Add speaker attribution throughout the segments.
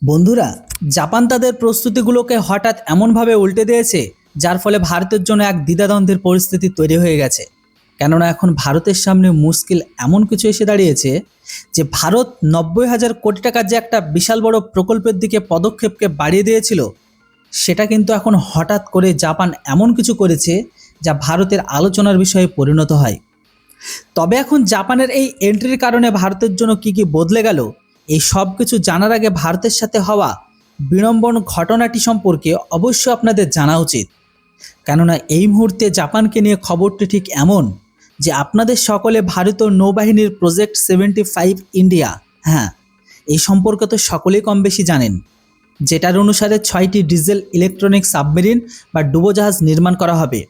Speaker 1: বন্ধুরা, জাপান তাদের প্রস্তুতিগুলোকে হঠাৎ এমনভাবে উল্টে দিয়েছে যার ফলে ভারতের জন্য এক দ্বিধাদ্বন্দ্বের পরিস্থিতি তৈরি হয়ে গেছে। কেননা এখন ভারতের সামনে মুশকিল এমন কিছু এসে দাঁড়িয়েছে যে ভারত 90,000 কোটি টাকার যে একটা বিশাল বড় প্রকল্পের দিকে পদক্ষেপকে বাড়িয়ে দিয়েছিল, সেটা কিন্তু এখন হঠাৎ করে জাপান এমন কিছু করেছে যা ভারতের আলোচনার বিষয়ে পরিণত হয়। তবে এখন জাপানের এই এন্ট্রির কারণে ভারতের জন্য কি বদলে গেল, এই সব কিছু জানার আগে ভারতের সাথে হওয়া বিড়ম্বন ঘটনাটি সম্পর্কে অবশ্যই আপনাদের জানা উচিত। কেননা এই মুহূর্তে জাপানকে নিয়ে খবরটি ঠিক এমন যে আপনাদের সকলে ভারতীয় নৌবাহিনীর প্রজেক্ট 75 ইন্ডিয়া, হ্যাঁ, এই সম্পর্কে তো সকলেই কম বেশি জানেন, যেটার অনুসারে 6টি ডিজেল ইলেকট্রনিক সাবমেরিন বা ডুবোজাহাজ নির্মাণ করা হবে।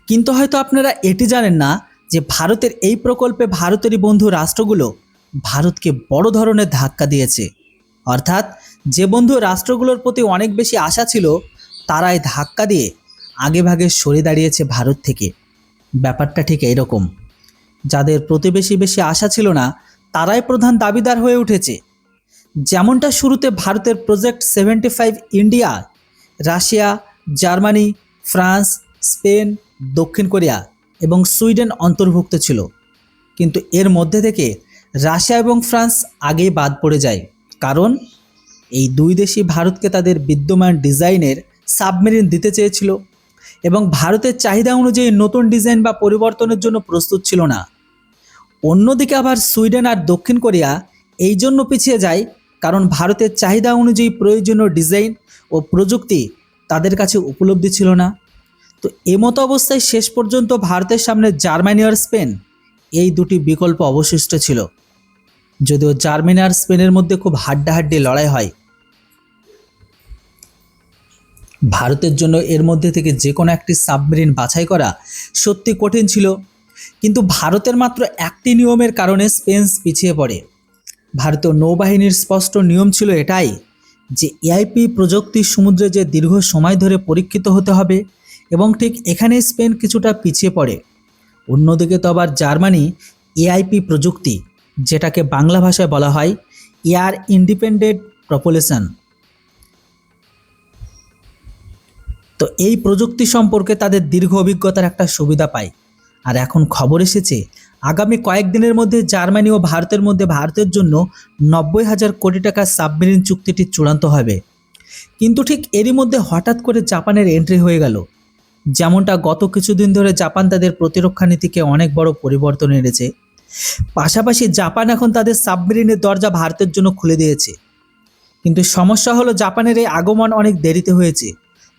Speaker 1: কিন্তু হয়তো আপনারা এটি জানেন না যে ভারতের এই প্রকল্পে ভারতেরই বন্ধু রাষ্ট্রগুলো ভারতকে বড় ধরনের ধাক্কা দিয়েছে। অর্থাৎ যে বন্ধু রাষ্ট্রগুলোর প্রতি অনেক বেশি আশা ছিল, তারাই ধাক্কা দিয়ে আগেভাগে সরে দাঁড়িয়েছে ভারত থেকে। ব্যাপারটা ঠিক এইরকম, যাদের প্রতিবেশী বেশি আশা ছিল না, তারাই প্রধান দাবিদার হয়ে উঠেছে। যেমনটা শুরুতে ভারতের project 75 India Russia, Germany, France, Spain, দক্ষিণ কোরিয়া এবং সুইডেন অন্তর্ভুক্ত ছিল। কিন্তু এর মধ্যে থেকে রাশিয়া এবং ফ্রান্স আগেই বাদ পড়ে যায়, কারণ এই দুই দেশই ভারতকে তাদের বিদ্যমান ডিজাইনের সাবমেরিন দিতে চেয়েছিল এবং ভারতের চাহিদা অনুযায়ী নতুন ডিজাইন বা পরিবর্তনের জন্য প্রস্তুত ছিল না। অন্যদিকে আবার সুইডেন আর দক্ষিণ কোরিয়া এই জন্য পিছিয়ে যায় কারণ ভারতের চাহিদা অনুযায়ী প্রয়োজনীয় ডিজাইন ও প্রযুক্তি তাদের কাছে উপলব্ধি ছিল না। তো এমতো অবস্থায় শেষ পর্যন্ত ভারতের সামনে জার্মানি আর স্পেন, এই দুটি বিকল্প অবশিষ্ট ছিল। যদিও জার্মানি আর স্পেনের মধ্যে খুব হাড্ডাহাড্ডি লড়াই হয়, ভারতের জন্য এর মধ্যে থেকে যে কোনো একটি সাবমেরিন বাছাই করা সত্যি কঠিন ছিল। কিন্তু ভারতের মাত্র একটি নিয়মের কারণে স্পেন পিছিয়ে পড়ে। ভারতীয় নৌবাহিনীর স্পষ্ট নিয়ম ছিল এটাই যে এআইপি প্রযুক্তি সমুদ্রে যে দীর্ঘ সময় ধরে পরীক্ষিত হতে হবে, এবং ঠিক এখানে স্পেন কিছুটা পিছিয়ে পড়ে। অন্যদিকে তো আবার জার্মানি এআইপি প্রযুক্তি, যেটাকে বাংলা ভাষায় বলা হয় এয়ার ইন্ডিপেন্ডেন্ট প্রপোলেশন, তো এই প্রযুক্তি সম্পর্কে তাদের দীর্ঘ অভিজ্ঞতার একটা সুবিধা পায়। আর এখন খবর এসেছে আগামী কয়েকদিনের মধ্যে জার্মানি ও ভারতের মধ্যে ভারতের জন্য 90,000 কোটি টাকার সাবমেরিন চুক্তিটি চূড়ান্ত হবে। কিন্তু ঠিক এরই মধ্যে হঠাৎ করে জাপানের এন্ট্রি হয়ে গেল। যেমনটা গত কিছুদিন ধরে জাপান তাদের প্রতিরক্ষা নীতিকে অনেক বড় পরিবর্তন এনেছে। পাশাপাশি জাপান এখন তাদের সাবমেরিনের দরজা ভারতের জন্য খুলে দিয়েছে। কিন্তু সমস্যা হলো জাপানের এই আগমন অনেক দেরিতে হয়েছে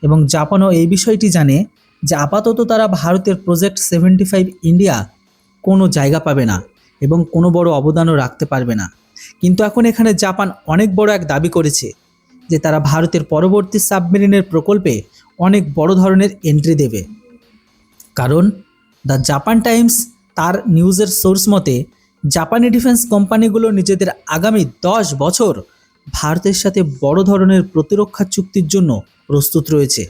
Speaker 1: এবং জাপানও এই বিষয়টি জানে যে আপাতত তারা ভারতের প্রজেক্ট 75 ইন্ডিয়া কোনো জায়গা পাবে না এবং কোনো বড় অবদানও রাখতে পারবে না। কিন্তু এখন এখানে জাপান অনেক বড় এক দাবি করেছে যে তারা ভারতের পরবর্তী সাবমেরিনের প্রকল্পে অনেক বড় ধরনের এন্ট্রি দেবে। কারণ দ্য জাপান টাইমস তার নিউজের সোর্স মতে জাপানি ডিফেন্স কোম্পানিগুলো নিজেদের আগামী 10 বছর ভারতের সাথে বড় ধরনের প্রতিরক্ষা চুক্তির জন্য প্রস্তুত রয়েছে।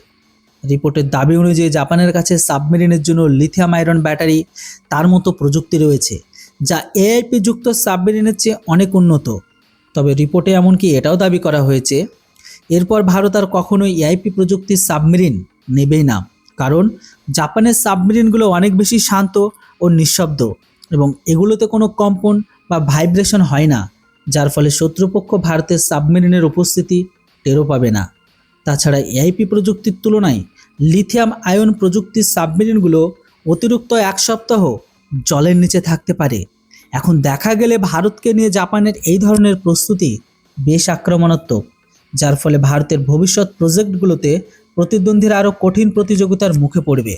Speaker 1: রিপোর্টের দাবি অনুযায়ী জাপানের কাছে সাবমেরিনের জন্য লিথিয়াম আয়রন ব্যাটারি, তার মতো প্রযুক্তি রয়েছে যা এআইপি যুক্ত সাবমেরিনের চেয়ে অনেক উন্নত। তবে রিপোর্টে এমনকি এটাও দাবি করা হয়েছে এরপর ভারত আর কখনোই এআইপি প্রযুক্তির সাবমেরিন নেবেই না, কারণ জাপানের সাবমেরিনগুলো অনেক বেশি শান্ত ও নিঃশব্দ এবং এগুলোতে কোনো কম্পন বা ভাইব্রেশন হয় না, যার ফলে শত্রুপক্ষ ভারতের সাবমেরিনের উপস্থিতি টেরও পাবে না। তাছাড়া এআইপি প্রযুক্তির তুলনায় লিথিয়াম আয়ন প্রযুক্তির সাবমেরিনগুলো অতিরিক্ত 1 সপ্তাহ জলের নিচে থাকতে পারে। এখন দেখা গেলে ভারতকে নিয়ে জাপানের এই ধরনের প্রস্তুতি বেশ আক্রমণাত্মক, যার ফলে ভারতের ভবিষ্যৎ প্রজেক্টগুলোতে প্রতিদ্বন্দ্বীরা আরও কঠিন প্রতিযোগিতার মুখে পড়বে।